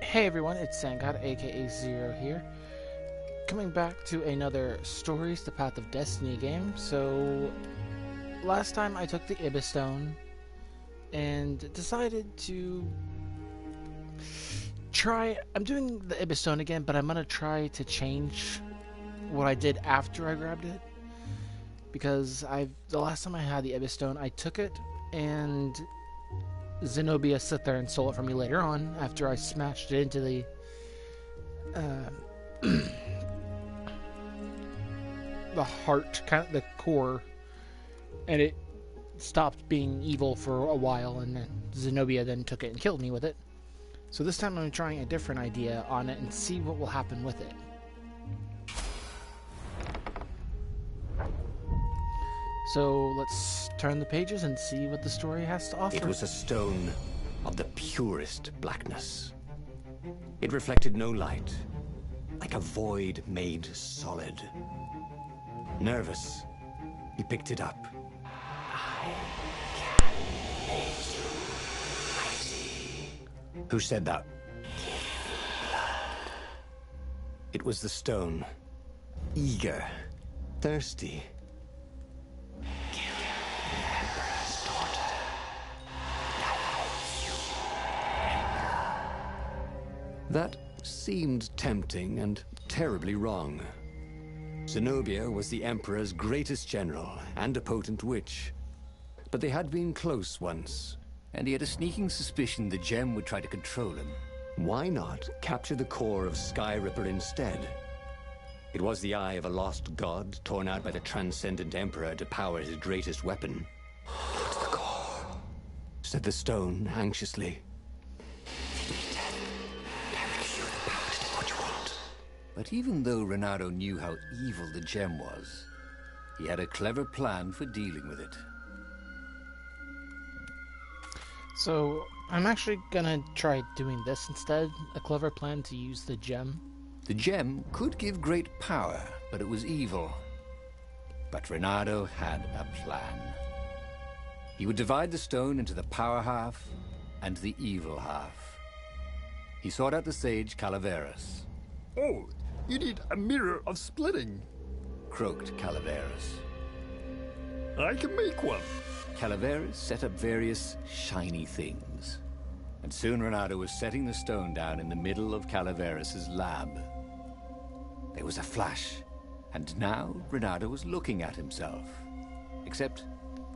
Hey everyone, it's Sangad, aka Zero here, coming back to another Stories, the Path of Destiny game. So, last time I took the Ibis Stone and decided to try. I'm doing the Ibis Stone again, but I'm gonna try to change what I did after I grabbed it. Because the last time I had the Ibis Stone, I took it and Zenobia sat there and stole it from me later on after I smashed it into the the heart, kind of the core, and it stopped being evil for a while, and then Zenobia then took it and killed me with it. So this time I'm trying a different idea on it and see what will happen with it. So let's turn the pages and see what the story has to offer. It was a stone of the purest blackness. It reflected no light, like a void made solid. Nervous, he picked it up. I can make you mighty. Who said that? Give me blood. It was the stone. Eager, thirsty. That seemed tempting and terribly wrong. Zenobia was the Emperor's greatest general and a potent witch. But they had been close once. And he had a sneaking suspicion the gem would try to control him. Why not capture the core of Sky Ripper instead? It was the eye of a lost god torn out by the transcendent Emperor to power his greatest weapon. "It's the core," said the stone anxiously. But even though Renato knew how evil the gem was, he had a clever plan for dealing with it. So I'm actually gonna try doing this instead. A clever plan to use the gem. The gem could give great power, but it was evil. But Renato had a plan. He would divide the stone into the power half and the evil half. He sought out the sage Calaveras. "Oh, you need a mirror of splitting," croaked Calaveras. "I can make one." Calaveras set up various shiny things. And soon Renato was setting the stone down in the middle of Calaveras' lab. There was a flash, and now Renato was looking at himself. Except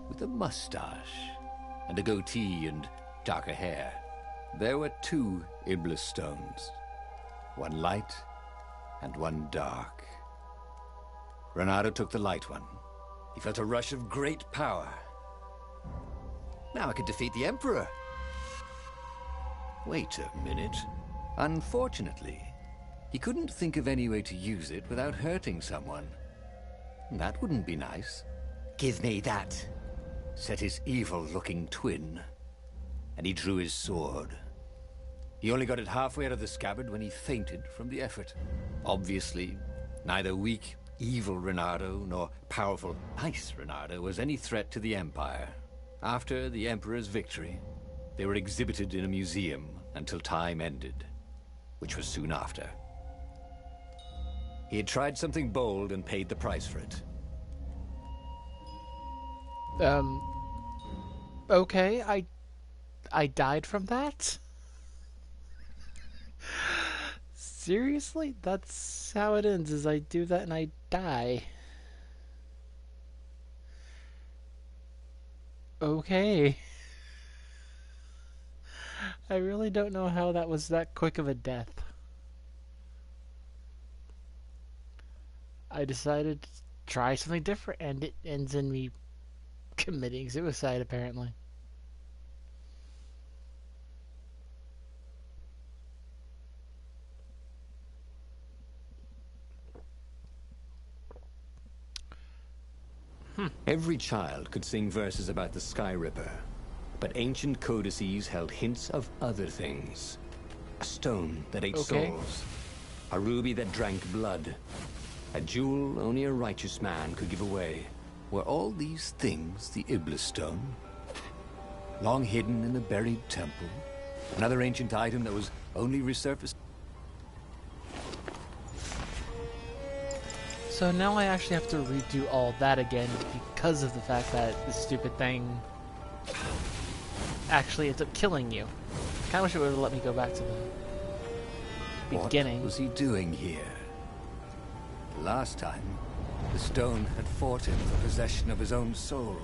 with a mustache, and a goatee and darker hair. There were two Iblis stones. One light and one dark. Renato took the light one. He felt a rush of great power. Now I could defeat the Emperor. Wait a minute. Unfortunately, he couldn't think of any way to use it without hurting someone. That wouldn't be nice. "Give me that," said his evil-looking twin. And he drew his sword. He only got it halfway out of the scabbard when he fainted from the effort. Obviously, neither weak, evil Renato nor powerful, nice Renato was any threat to the Empire. After the Emperor's victory, they were exhibited in a museum until time ended, which was soon after. He had tried something bold and paid the price for it. Okay, I died from that? Seriously? That's how it ends, is I do that and I die. Okay. I really don't know how that was that quick of a death. I decided to try something different and it ends in me committing suicide, apparently. Every child could sing verses about the Sky Ripper, but ancient codices held hints of other things. A stone that ate souls, a ruby that drank blood, a jewel only a righteous man could give away. Were all these things the Iblis stone? Long hidden in a buried temple? Another ancient item that was only resurfaced. So now I actually have to redo all that again because of the fact that this stupid thing actually ends up killing you. I kinda wish it would have let me go back to the beginning. What was he doing here? Last time, the stone had fought him for possession of his own soul.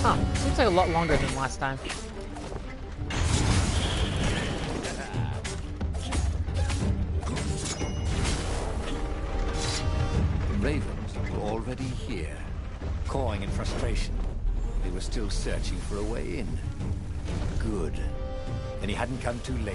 Huh, seems like a lot longer than last time. The ravens were already here, cawing in frustration. They were still searching for a way in. Good. Then he hadn't come too late.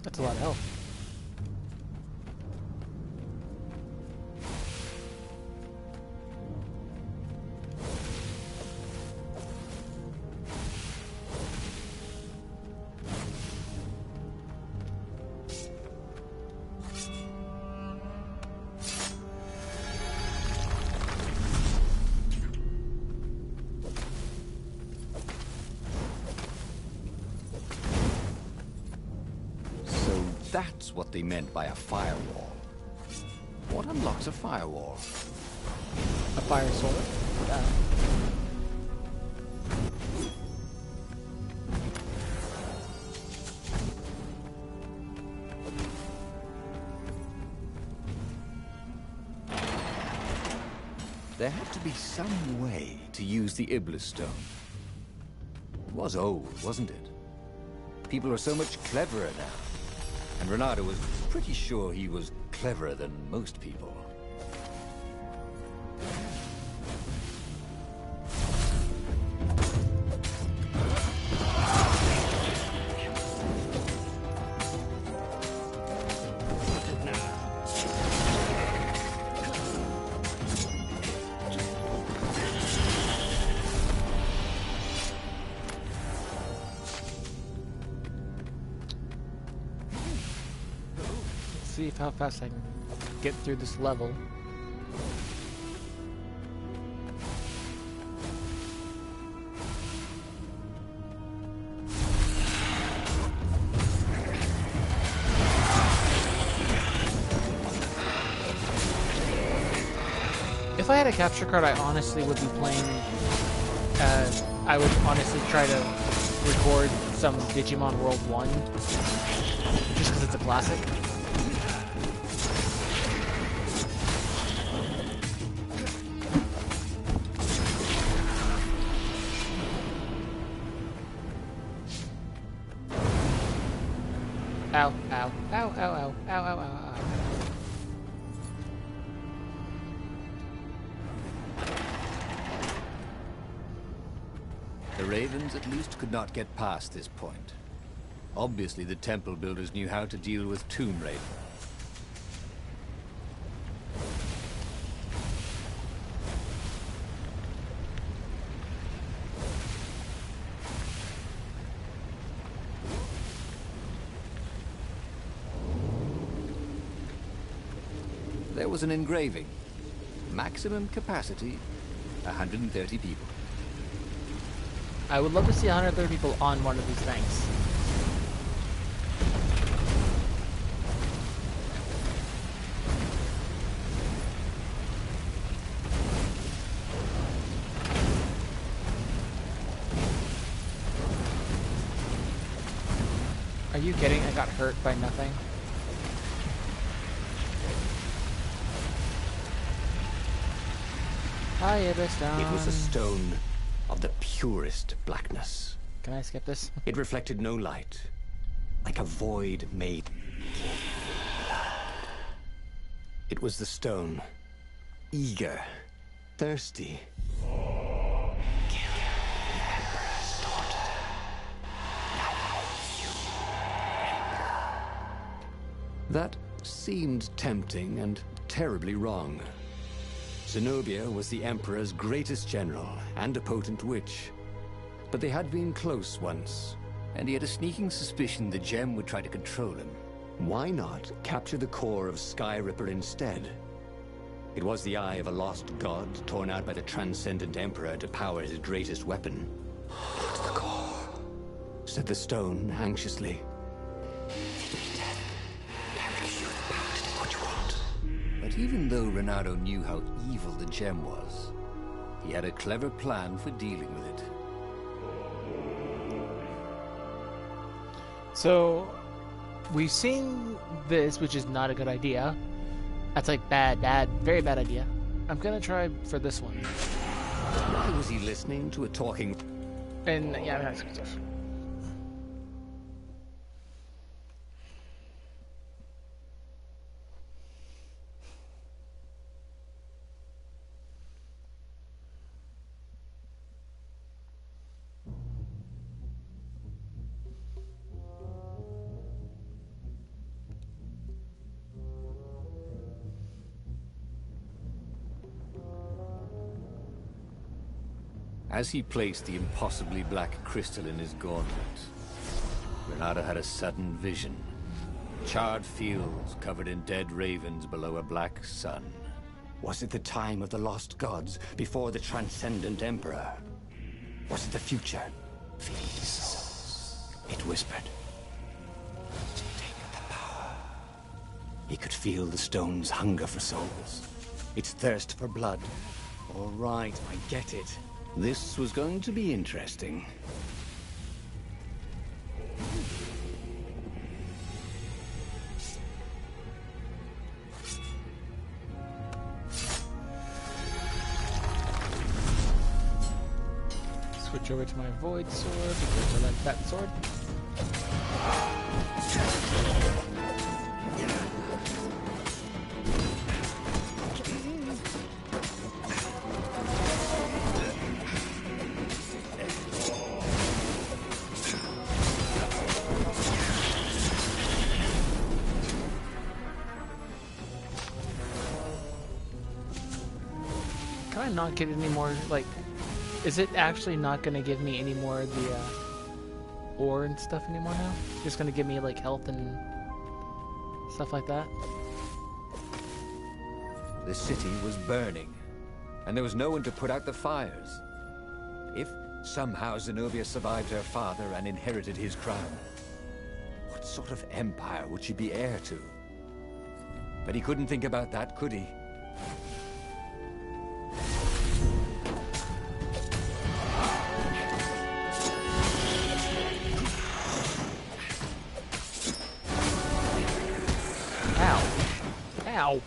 That's a lot of health. That's what they meant by a firewall. What unlocks a firewall? A fire sword. There had to be some way to use the Iblis stone. It was old, wasn't it? People are so much cleverer now. And Renato was pretty sure he was cleverer than most people. See how fast I can get through this level. If I had a capture card, I honestly would be playing. I would honestly try to record some Digimon World 1, just because it's a classic. Ow, ow, ow, ow, ow, ow, ow, ow, ow. The Ravens at least could not get past this point. Obviously, the temple builders knew how to deal with Tomb Raiders. there was an engraving. Maximum capacity, 130 people. I would love to see 130 people on one of these things. Are you kidding? I got hurt by nothing. Hi, Ibiston. It was a stone of the purest blackness. Can I skip this? It reflected no light, like a void made. It was the stone, eager, thirsty. That seemed tempting and terribly wrong. Zenobia was the Emperor's greatest general and a potent witch. But they had been close once. And he had a sneaking suspicion the gem would try to control him. Why not capture the core of Sky Ripper instead? It was the eye of a lost god torn out by the Transcendent Emperor to power his greatest weapon. It's the core, said the stone anxiously. But even though Renato knew how evil the gem was, he had a clever plan for dealing with it. So, we've seen this, which is not a good idea. That's like bad, very bad idea. I'm gonna try for this one. Why was he listening to a talking? And yeah, that's good stuff. As he placed the impossibly black crystal in his gauntlet, Renato had a sudden vision. Charred fields covered in dead ravens below a black sun. Was it the time of the lost gods before the Transcendent Emperor? Was it the future? Feast, it whispered. Take the power. He could feel the stone's hunger for souls. Its thirst for blood. All right, I get it. This was going to be interesting. Switch over to my void sword because I like that sword. Can I not get any more, like, is it actually not going to give me any more of the ore and stuff anymore now? Just going to give me, like, health and stuff like that? The city was burning, and there was no one to put out the fires. If somehow Zenobia survived her father and inherited his crown, what sort of empire would she be heir to? But he couldn't think about that, could he? Ow.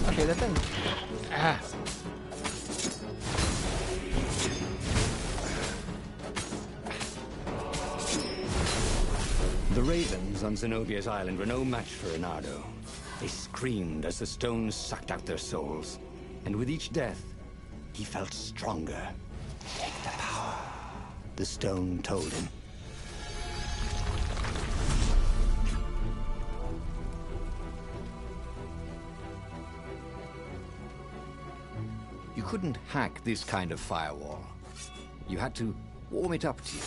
Okay, that thing. Ah. The ravens on Zenobia's island were no match for Renato. They screamed as the stones sucked out their souls. And with each death, he felt stronger. Take the power, the stone told him. You couldn't hack this kind of firewall. You had to warm it up to you.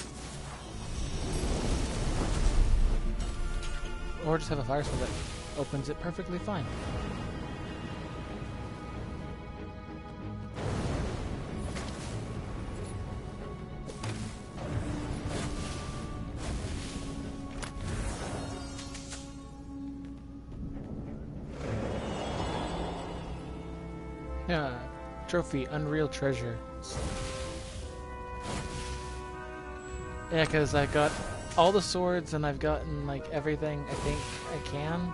Or just have a fire sword that opens it perfectly fine. Yeah, trophy, Unreal Treasure. Yeah, because I got all the swords and I've gotten like everything I think I can.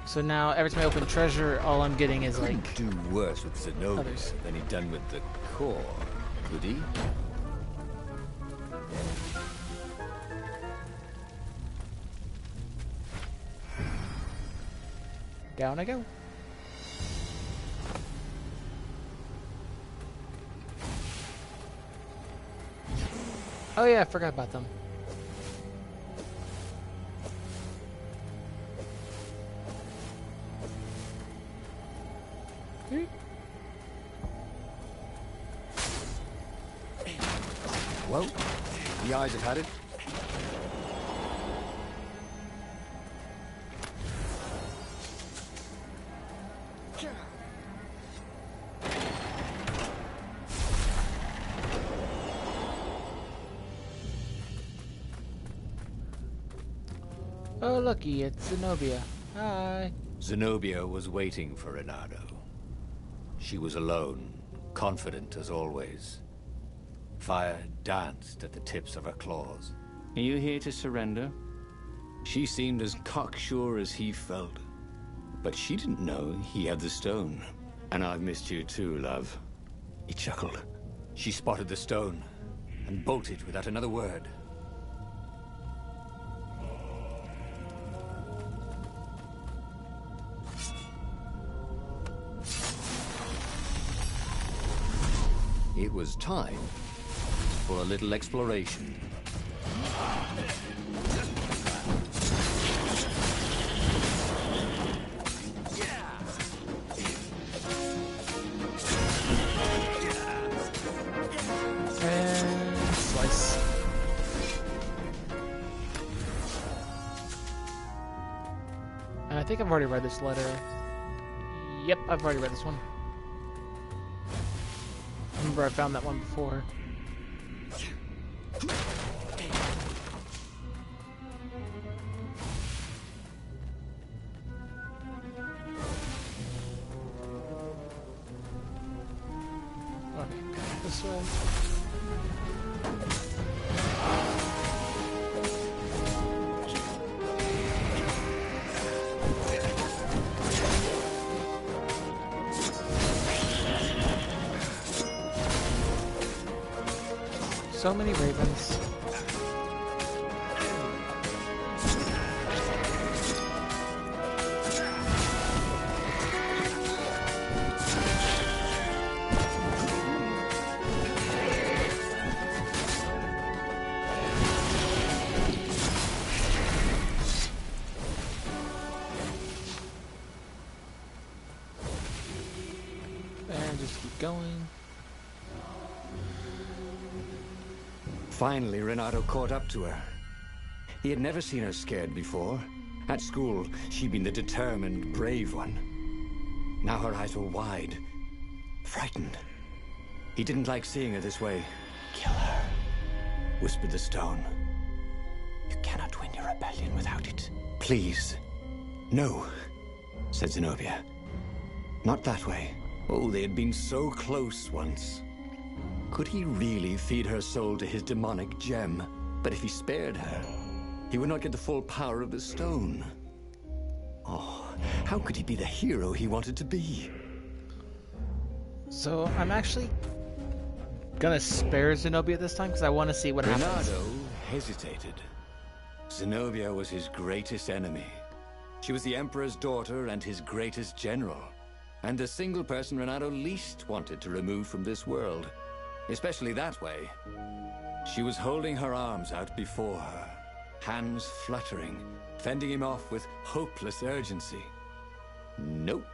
So now every time I open treasure, all I'm getting is like Couldn't do worse with Zenobia others. than he'd done with the core, could he? Down I go. Oh yeah, I forgot about them. Well, the eyes have had it. Oh looky, it's Zenobia. Hi. Zenobia was waiting for Renato. She was alone, confident as always. Fire danced at the tips of her claws. Are you here to surrender? She seemed as cocksure as he felt. But she didn't know he had the stone. And I've missed you too, love. He chuckled. She spotted the stone and bolted without another word. It was time for a little exploration. And slice. And I think I've already read this letter. Yep, I've already read this one. I remember I found that one before. Okay, this way. So many ravens. And just keep going. Finally, Renato caught up to her. He had never seen her scared before. At school, she'd been the determined, brave one. Now her eyes were wide, frightened. He didn't like seeing her this way. Kill her, whispered the stone. You cannot win your rebellion without it. Please. No, said Zenobia. Not that way. Oh, they had been so close once. Could he really feed her soul to his demonic gem? But if he spared her, he would not get the full power of the stone. Oh, how could he be the hero he wanted to be? So I'm actually gonna spare Zenobia this time because I want to see what happens. Renato hesitated. Zenobia was his greatest enemy. She was the Emperor's daughter and his greatest general, and the single person Renato least wanted to remove from this world. Especially that way. She was holding her arms out before her, hands fluttering, fending him off with hopeless urgency. Nope.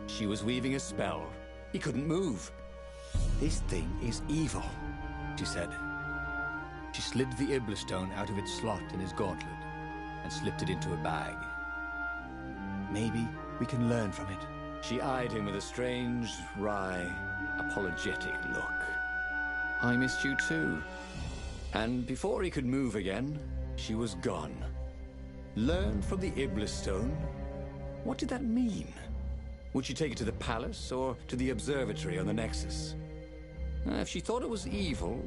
She was weaving a spell. He couldn't move. This thing is evil, she said. She slid the Iblis stone out of its slot in his gauntlet. and slipped it into a bag. Maybe we can learn from it. She eyed him with a strange, wry, apologetic look. I missed you too. And before he could move again, she was gone. Learn from the Iblis stone? What did that mean? Would she take it to the palace or to the observatory on the Nexus? If she thought it was evil,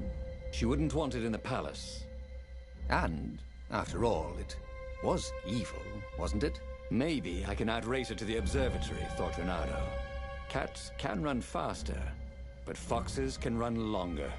she wouldn't want it in the palace. And, after all, it was evil, wasn't it? Maybe I can outrace her to the observatory, thought Renato. Cats can run faster, but foxes can run longer.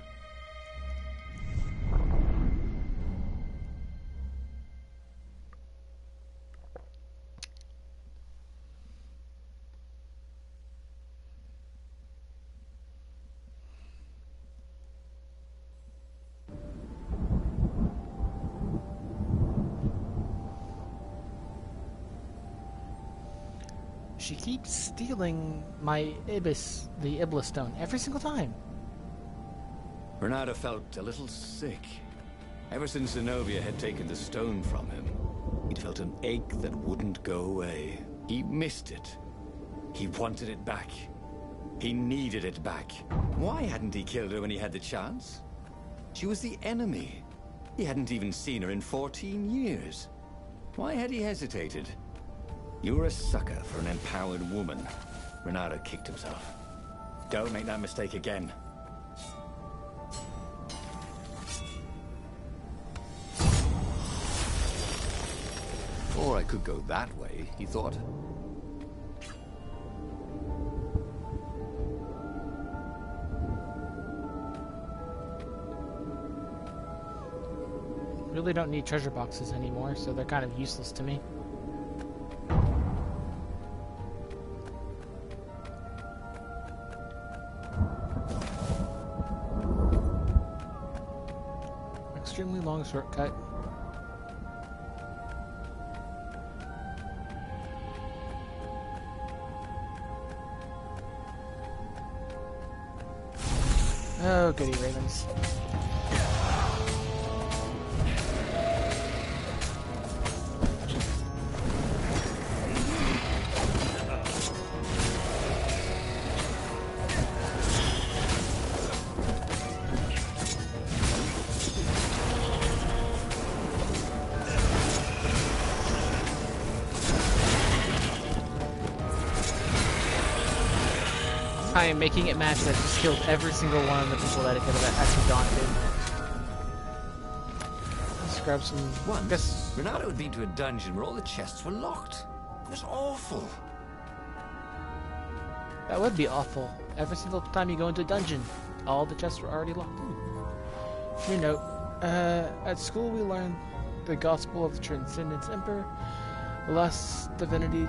She keeps stealing my the Iblis stone, every single time. Renato felt a little sick. Ever since Zenobia had taken the stone from him, he'd felt an ache that wouldn't go away. He missed it. He wanted it back. He needed it back. Why hadn't he killed her when he had the chance? She was the enemy. He hadn't even seen her in 14 years. Why had he hesitated? You're a sucker for an empowered woman. Renato kicked himself. Don't make that mistake again. Or I could go that way, he thought. Really don't need treasure boxes anymore, so they're kind of useless to me. Extremely long shortcut. Oh, goody ravens. I am making it match that just killed every single one of the people that it could have actually gone to. Let's grab some. Once, Renato had been to a dungeon where all the chests were locked. It was awful. That would be awful. Every single time you go into a dungeon, all the chests were already locked. New note. At school we learned the gospel of the Transcendence Emperor. The last divinity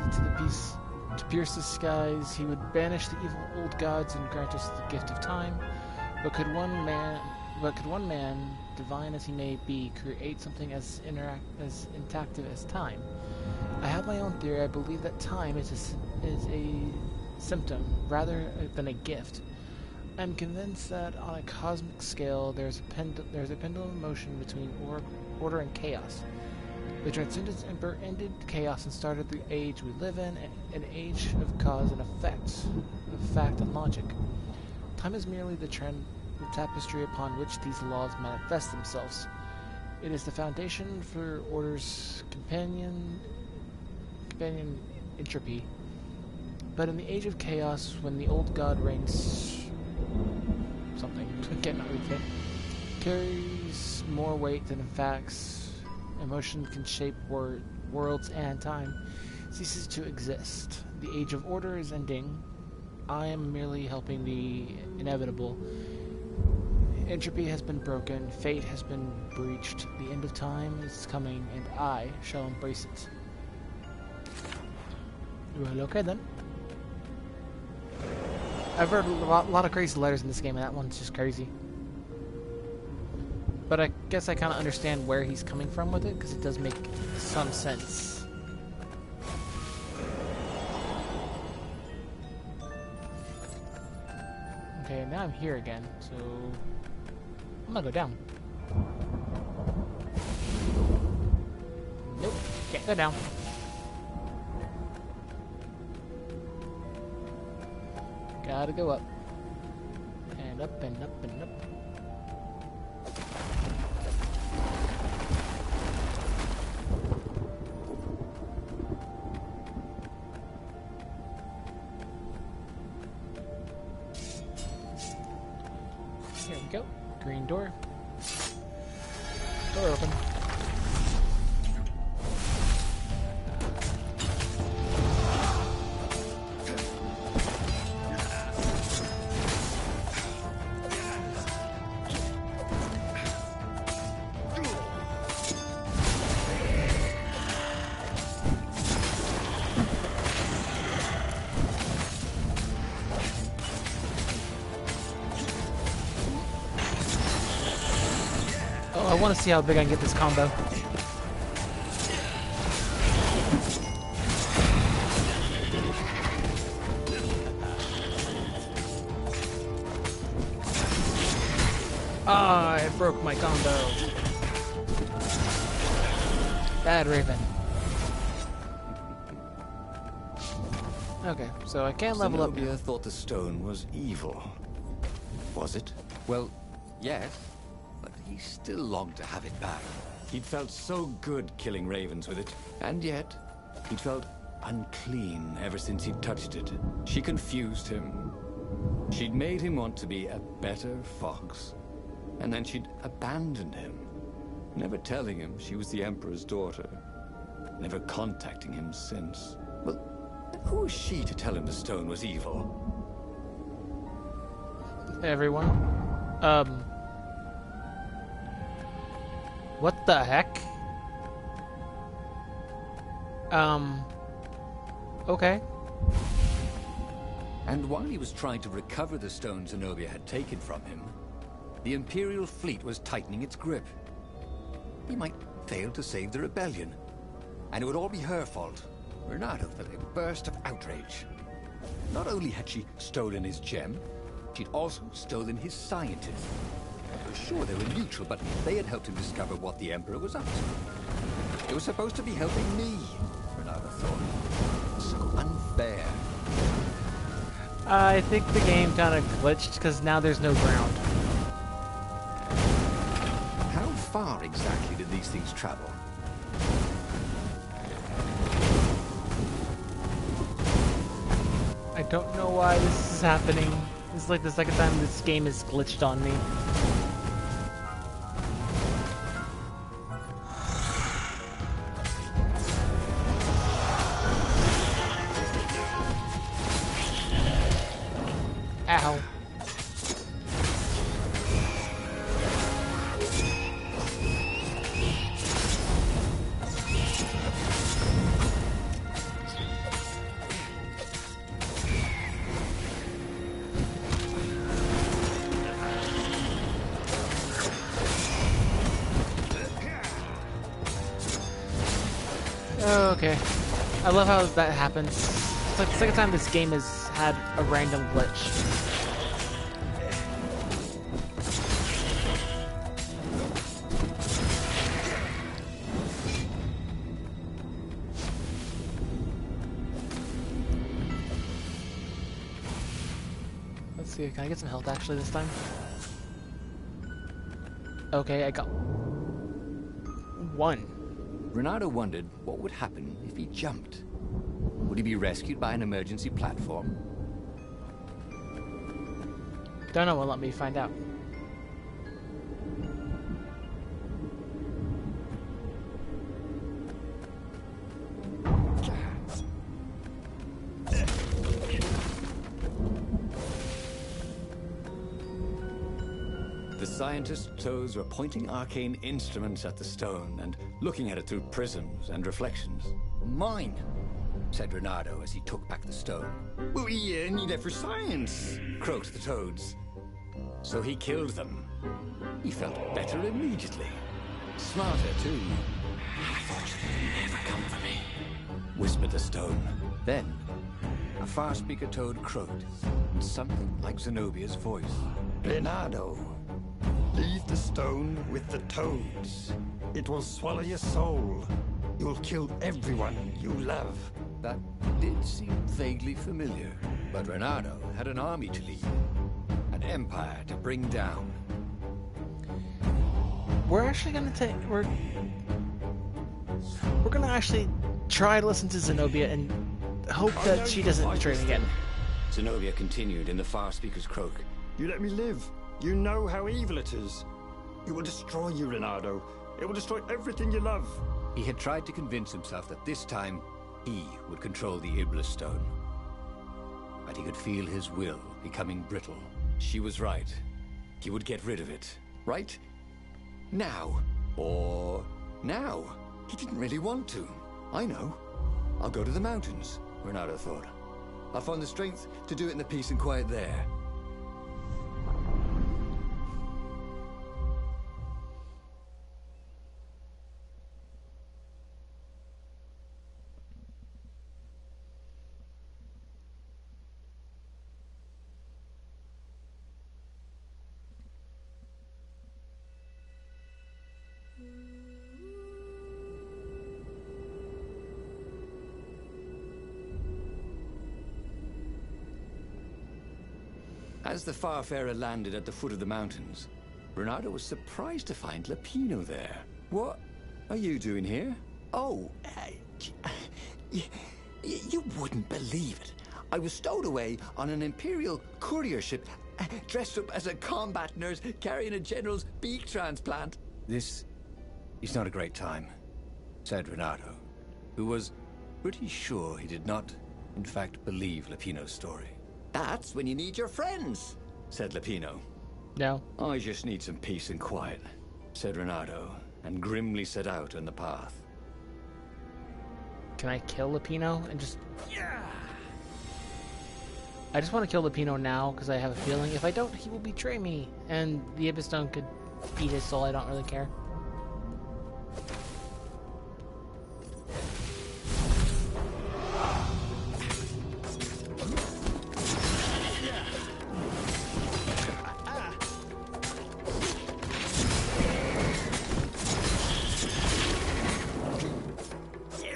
to pierce the skies, he would banish the evil old gods and grant us the gift of time. But could one man, divine as he may be, create something as interactive as time? I have my own theory. I believe that time is a symptom rather than a gift. I'm convinced that on a cosmic scale, there's a pendulum motion between order and chaos. The Transcendence Emperor ended chaos and started the age we live in, an age of cause and effect, of fact and logic. Time is merely the tapestry upon which these laws manifest themselves. It is the foundation for order's companion entropy. But in the age of chaos, when the old god reigns, something carries more weight than facts. Emotion can shape worlds, and time ceases to exist. The age of order is ending. I am merely helping the inevitable. Entropy has been broken. Fate has been breached. The end of time is coming, and I shall embrace it. Well, okay then. I've heard a lot of crazy letters in this game, and that one's just crazy. But I guess I kind of understand where he's coming from with it, because it does make some sense. Okay, now I'm here again, so I'm gonna go down. Nope. Can't go down. Gotta go up. And up and up and up. Here we go. Green door. Door open. I want to see how big I can get this combo. Ah, I broke my combo. Bad Raven. Okay, so I can't level up. Zenobia thought the stone was evil. Was it? Well, yes. But he still longed to have it back. He'd felt so good killing ravens with it, and yet he'd felt unclean ever since he'd touched it. She confused him. She'd made him want to be a better fox, and then she'd abandoned him, never telling him she was the Emperor's daughter, never contacting him since. Well, who was she to tell him the stone was evil? Hey everyone. What the heck? Okay. And while he was trying to recover the stone Zenobia had taken from him, the Imperial fleet was tightening its grip. He might fail to save the rebellion, and it would all be her fault. Renato felt a burst of outrage. Not only had she stolen his gem, she'd also stolen his scientists. Sure, they were neutral, but they had helped him discover what the Emperor was up to. It was supposed to be helping me, Renato thought. So unfair. I think the game kind of glitched because now there's no ground. How far exactly did these things travel? I don't know why this is happening. This is like the second time this game has glitched on me. Ow. Okay. I love how that happens. It's like the second time this game has had a random glitch. Let's see, can I get some health actually this time? Okay, I got one. Renato wondered what would happen if he jumped. Would he be rescued by an emergency platform? Don't know, won't let me find out. The scientist's toes were pointing arcane instruments at the stone and looking at it through prisms and reflections. Mine, said Renato as he took back the stone. Well, we need it for science, croaked the toads. So he killed them. He felt better immediately. Smarter, too. I thought you'd never come for me, whispered the stone. Then, a far speaker toad croaked, in something like Zenobia's voice. Renato, leave the stone with the toads. It will swallow your soul. You'll kill everyone you love. That did seem vaguely familiar. But Renato had an army to lead, an empire to bring down. We're actually gonna we're gonna actually try to listen to Zenobia and hope that she doesn't betray me again. Zenobia continued in the far speaker's croak. You let me live. You know how evil it is. It will destroy you, Renato. It will destroy everything you love. He had tried to convince himself that this time he would control the Iblis stone. But he could feel his will becoming brittle. She was right. He would get rid of it. Right? Now. Or now. He didn't really want to. I know. I'll go to the mountains, Renato thought. I'll find the strength to do it in the peace and quiet there. As the Farfarer landed at the foot of the mountains, Renato was surprised to find Lapino there. What are you doing here? Oh, you wouldn't believe it. I was stowed away on an Imperial courier ship, dressed up as a combat nurse carrying a general's beak transplant. This is not a great time, said Renato, who was pretty sure he did not, in fact, believe Lapino's story. That's when you need your friends, said Lapino. No. I just need some peace and quiet, said Renato, and grimly set out on the path. Can I kill Lapino and just... Yeah! I just want to kill Lapino now, because I have a feeling if I don't, he will betray me. And the Ibis Stone could eat his soul, I don't really care.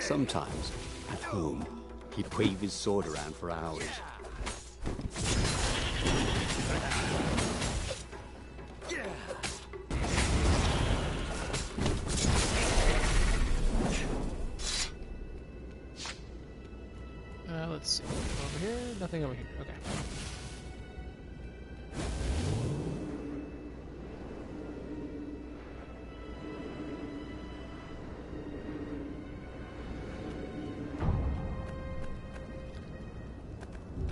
Sometimes, at home, he'd wave his sword around for hours. Let's see. Over here? Nothing over here. Okay.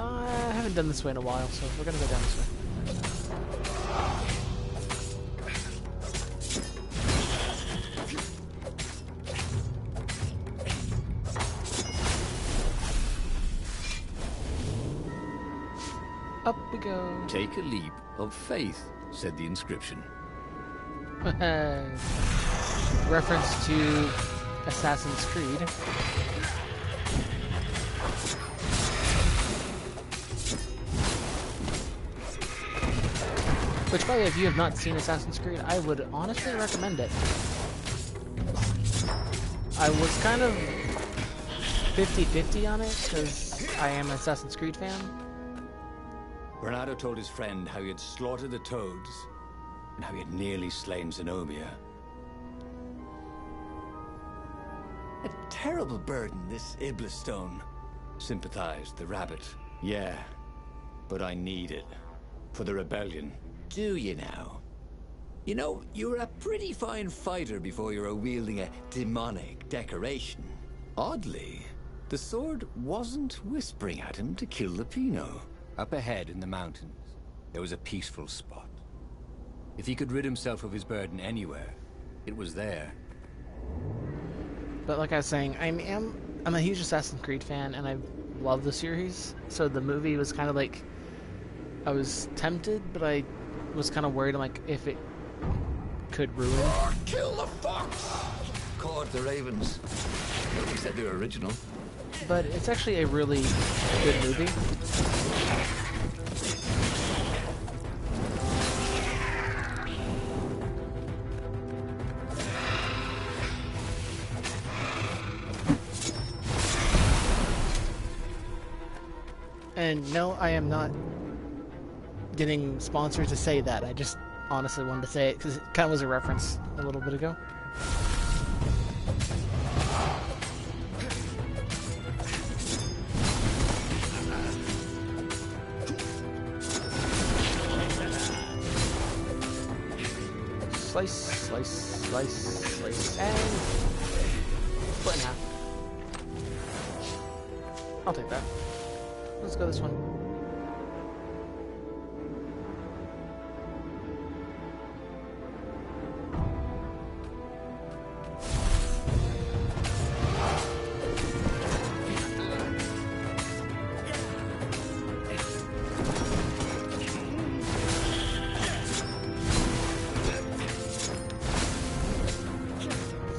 I haven't done this way in a while, so we're gonna go down this way. Up we go. Take a leap of faith, said the inscription. Reference to Assassin's Creed. Which, by the way, if you have not seen Assassin's Creed, I would honestly recommend it. I was kind of 50-50 on it, because I am an Assassin's Creed fan. Renato told his friend how he had slaughtered the toads, and how he had nearly slain Zenobia. A terrible burden, this Iblis stone, sympathized the rabbit. Yeah, but I need it. For the rebellion. Do you now? You know, you were a pretty fine fighter before you were wielding a demonic decoration. Oddly, the sword wasn't whispering at him to kill Lapino. Up ahead in the mountains, there was a peaceful spot. If he could rid himself of his burden anywhere, it was there. But like I was saying, I'm a huge Assassin's Creed fan, and I love the series. So the movie was kind of like, I was tempted, but I was kind of worried, like, if it could ruin. Kill the fox! Caught the ravens. Nobody said they were original. But it's actually a really good movie. And no, I am not getting sponsors to say that. I just honestly wanted to say it because it kind of was a reference a little bit ago. Slice, slice, slice, slice, and split in half. I'll take that. Let's go this one.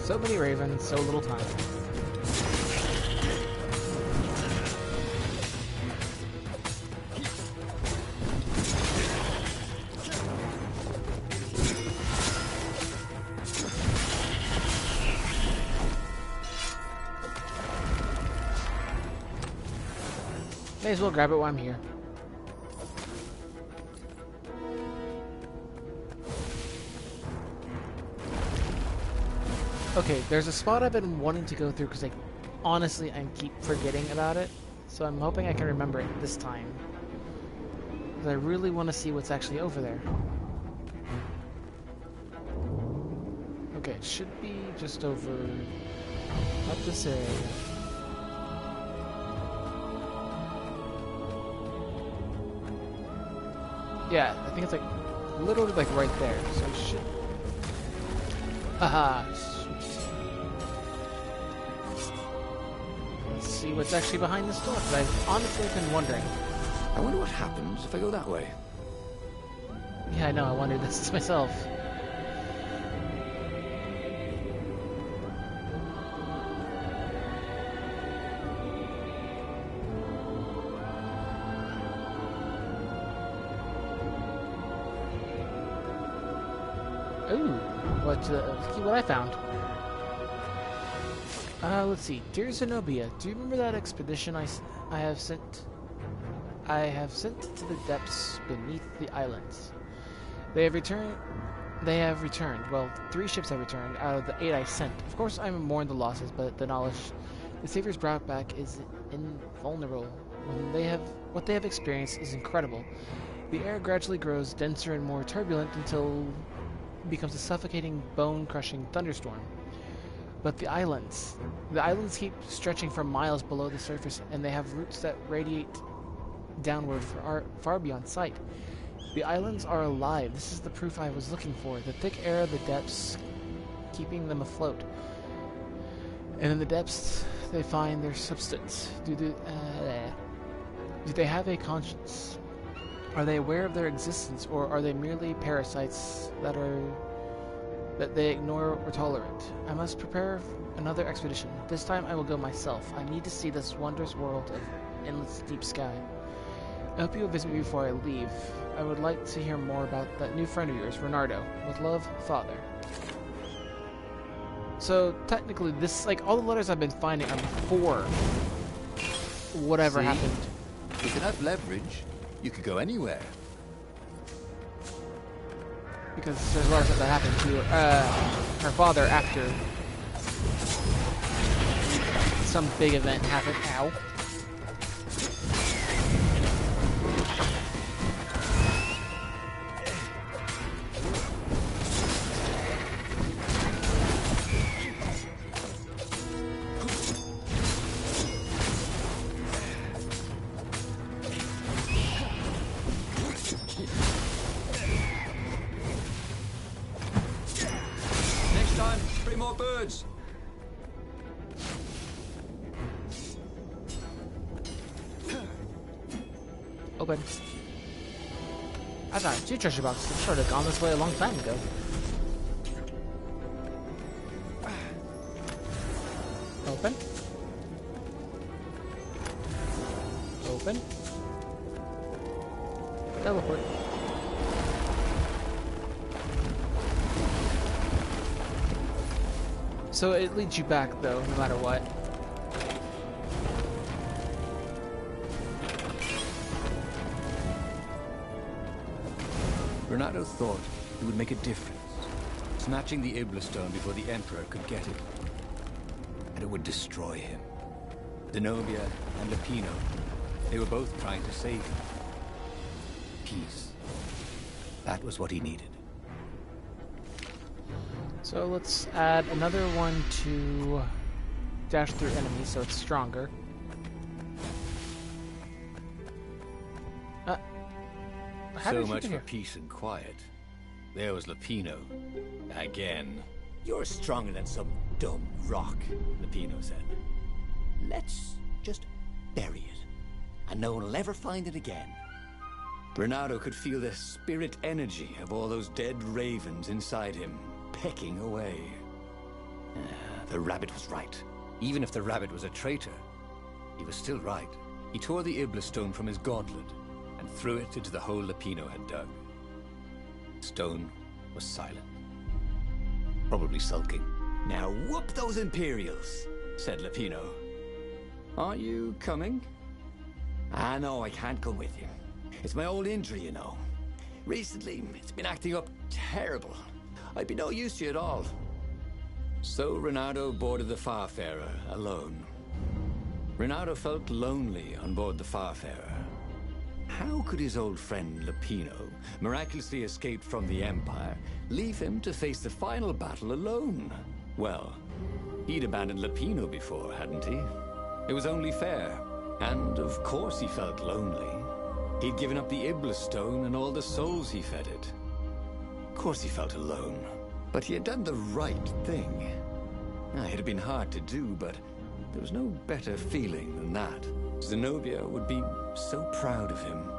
So many ravens, so little time. May as well grab it while I'm here. Okay, there's a spot I've been wanting to go through because I keep forgetting about it. So I'm hoping I can remember it this time. Because I really want to see what's actually over there. Okay, it should be just over up this area. Yeah, I think it's like literally like right there. So it should. Haha. Let's see what's actually behind this door. Because I've honestly been wondering. I wonder what happens if I go that way. Yeah, I know. I wondered this myself. Ooh, what I found. Let's see. Dear Zenobia, do you remember that expedition I have sent to the depths beneath the islands? They have returned. Well, 3 ships have returned out of the 8 I sent. Of course, I mourn the losses, but the knowledge the Saviors brought back is invulnerable. What they have experienced is incredible. The air gradually grows denser and more turbulent until it becomes a suffocating, bone-crushing thunderstorm. But the islands keep stretching for miles below the surface, and they have roots that radiate downward far beyond sight. The islands are alive. This is the proof I was looking for. The thick air of the depths keeping them afloat. And in the depths, they find their substance. Do they have a conscience? Are they aware of their existence, or are they merely parasites that they ignore or tolerate? I must prepare another expedition. This time I will go myself. I need to see this wondrous world of endless deep sky. I hope you will visit me before I leave. I would like to hear more about that new friend of yours, Renardo. With love, Father. So, technically, this, like, all the letters I've been finding are before whatever happened. With enough leverage, you could go anywhere. Because there's a lot of stuff that happened to her father after some big event happened. Ow. Birds. Open. I found 2 treasure boxes. I should have gone this way a long time ago. Open. Open. Teleport. So it leads you back, though, no matter what. Renato thought it would make a difference, snatching the Ibla stone before the Emperor could get it. And it would destroy him. Zenobia and Lupino, they were both trying to save him. Peace. That was what he needed. So let's add another one to dash through enemies so it's stronger. How So did you much get for here? peace and quiet. There was Lupino. Again. You're stronger than some dumb rock, Lupino said. Let's just bury it, and no one will ever find it again. Renato could feel the spirit energy of all those dead ravens inside him, pecking away. The rabbit was right. Even if the rabbit was a traitor, he was still right. He tore the Ibla stone from his gauntlet and threw it into the hole Lupino had dug. The stone was silent. Probably sulking. Now whoop those Imperials, said Lupino. Are you coming? Ah, no, I can't come with you. It's my old injury, you know. Recently, it's been acting up terrible. I'd be no use to you at all. So Renato boarded the Farfarer alone. Renato felt lonely on board the Farfarer. How could his old friend Lupino, miraculously escaped from the Empire, leave him to face the final battle alone? Well, he'd abandoned Lupino before, hadn't he? It was only fair. And of course he felt lonely. He'd given up the Ibla stone and all the souls he fed it. Of course he felt alone. But he had done the right thing. It had been hard to do, but there was no better feeling than that. Zenobia would be so proud of him.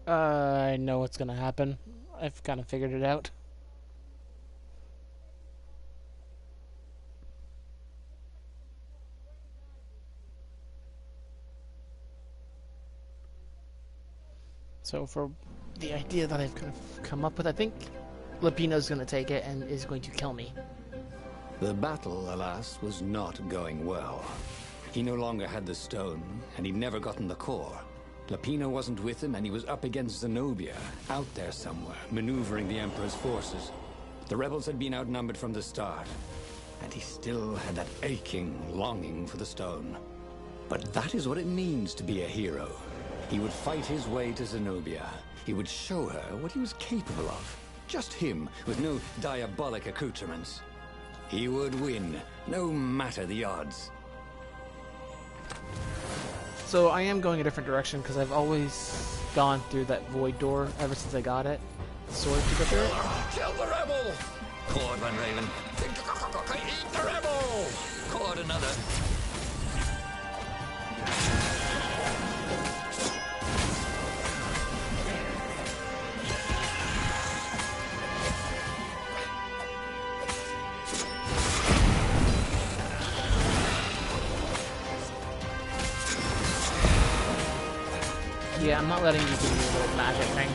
I know what's gonna happen. I've kind of figured it out. So for the idea that I've kind of come up with, I think Lupino's going to take it and is going to kill me. The battle, alas, was not going well. He no longer had the stone, and he'd never gotten the core. Lupino wasn't with him, and he was up against Zenobia, out there somewhere, maneuvering the Emperor's forces. The rebels had been outnumbered from the start, and he still had that aching longing for the stone. But that is what it means to be a hero. He would fight his way to Zenobia. He would show her what he was capable of. Just him, with no diabolic accoutrements. He would win, no matter the odds. So I am going a different direction because I've always gone through that void door ever since I got it. Sword to go through it. Kill the rebel! Caught one, Raven. Eat the rebel! Caught another. Yeah, I'm not letting you do your little magic thing.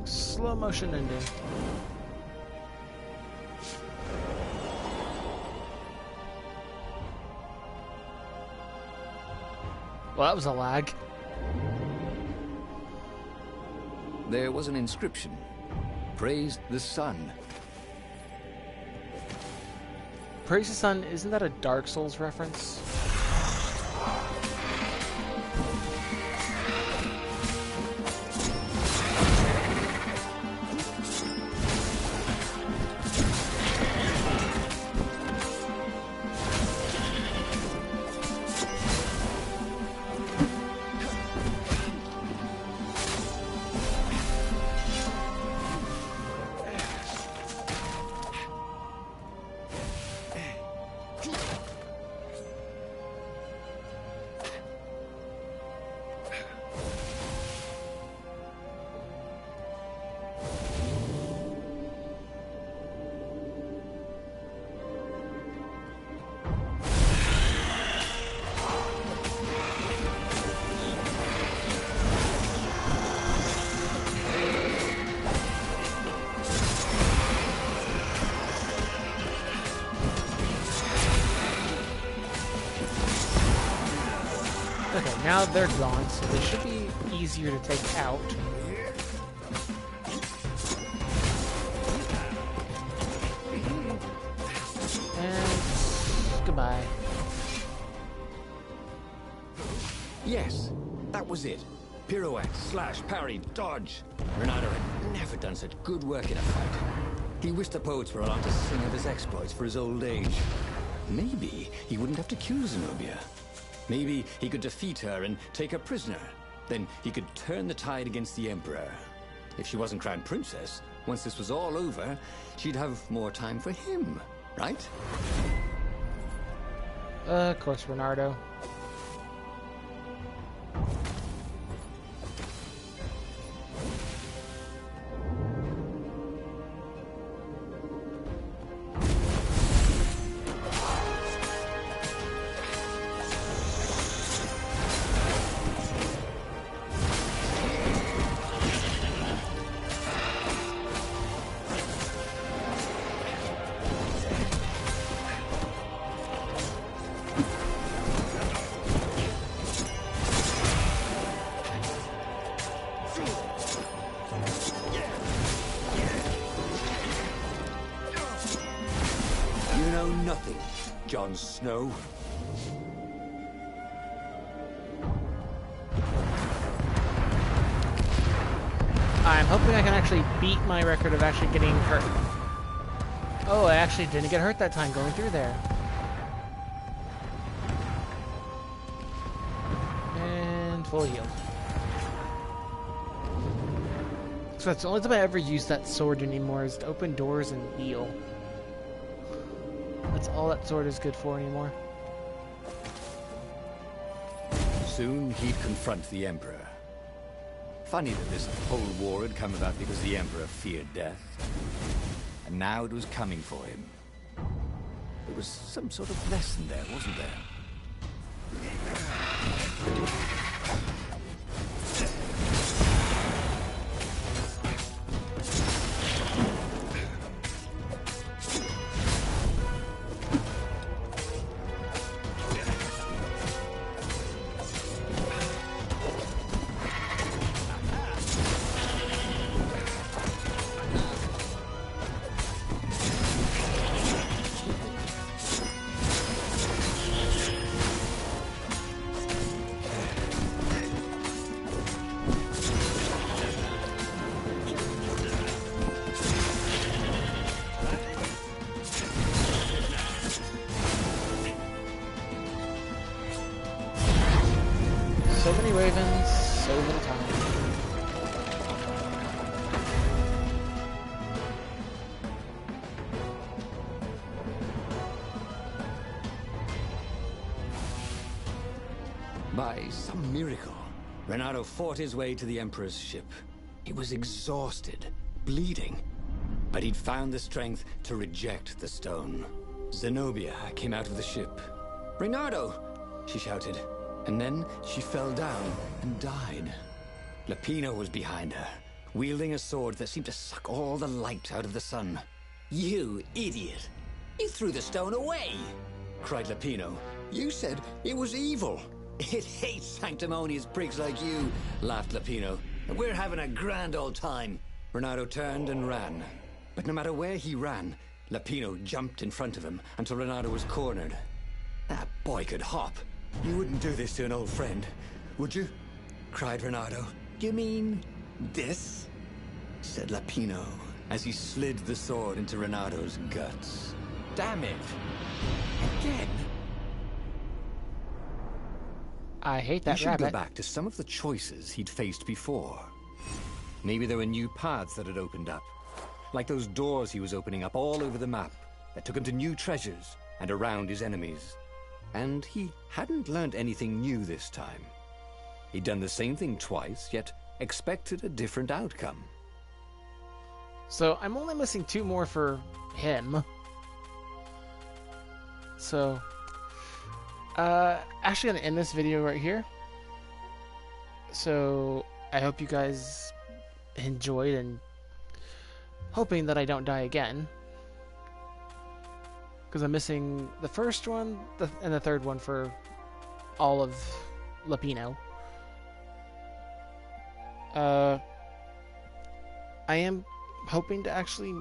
Slow motion ending. Well, that was a lag. There was an inscription. Praise the sun. Praise the Sun, isn't that a Dark Souls reference? now they're gone, so they should be easier to take out. And goodbye. Yes, that was it. Pirouette, slash, parry, dodge. Renato had never done such good work in a fight. He wished the poets were allowed to sing of his exploits for his old age. Maybe he wouldn't have to kill Zenobia. Maybe he could defeat her and take her prisoner. Then he could turn the tide against the Emperor. If she wasn't crowned princess, once this was all over, she'd have more time for him, right? Of course, Renardo. Nothing, Jon Snow. I'm hoping I can actually beat my record of actually getting hurt. Oh, I actually didn't get hurt that time going through there. And full heal. So that's the only time I ever use that sword anymore, is to open doors and heal. That's all that sword is good for anymore. Soon he'd confront the Emperor. Funny that this whole war had come about because the Emperor feared death. And now it was coming for him. There was some sort of lesson there, wasn't there? So many ravens, so little time. By some miracle, Renato fought his way to the Emperor's ship. He was exhausted, bleeding, but he'd found the strength to reject the stone. Zenobia came out of the ship. "Renato!" she shouted, and then she fell down and died. Lapino was behind her, wielding a sword that seemed to suck all the light out of the sun. "You idiot! You threw the stone away!" cried Lapino. "You said it was evil." "It hates sanctimonious prigs like you," laughed Lapino. "We're having a grand old time." Renato turned and ran. But no matter where he ran, Lapino jumped in front of him until Renato was cornered. That boy could hop. "You wouldn't do this to an old friend, would you?" cried Renato. "You mean this?" said Lapino, as he slid the sword into Renato's guts. "Damn it! Again!" I hate You that should rabbit. go back to some of the choices he'd faced before. Maybe there were new paths that had opened up, like those doors he was opening up all over the map that took him to new treasures and around his enemies. And he hadn't learned anything new this time. He'd done the same thing twice, yet expected a different outcome. So I'm only missing 2 more for him. So, actually gonna end this video right here. So I hope you guys enjoyed, and hoping that I don't die again, because I'm missing the first one and the third one for all of Lapino. I am hoping to actually.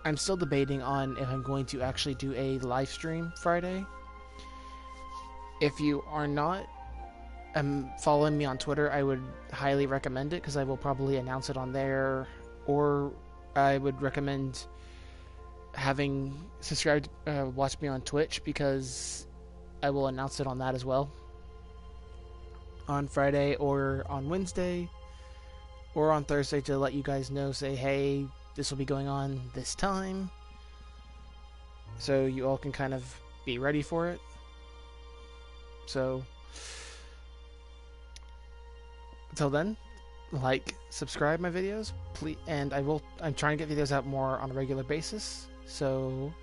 I'm still debating on if I'm going to actually do a live stream Friday. If you are not following me on Twitter, I would highly recommend it because I will probably announce it on there, or I would recommend having subscribed, watch me on Twitch because I will announce it on that as well on Friday or on Wednesday or on Thursday to let you guys know, say, hey, this will be going on this time, so you all can kind of be ready for it. So until then, like, subscribe my videos, please, and I'm trying to get videos out more on a regular basis, so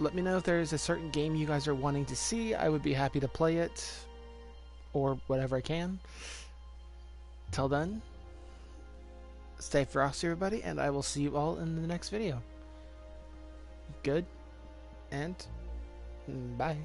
let me know if there's a certain game you guys are wanting to see. I would be happy to play it, or whatever I can. Till then, stay frosty, everybody, and I will see you all in the next video. Good, and bye.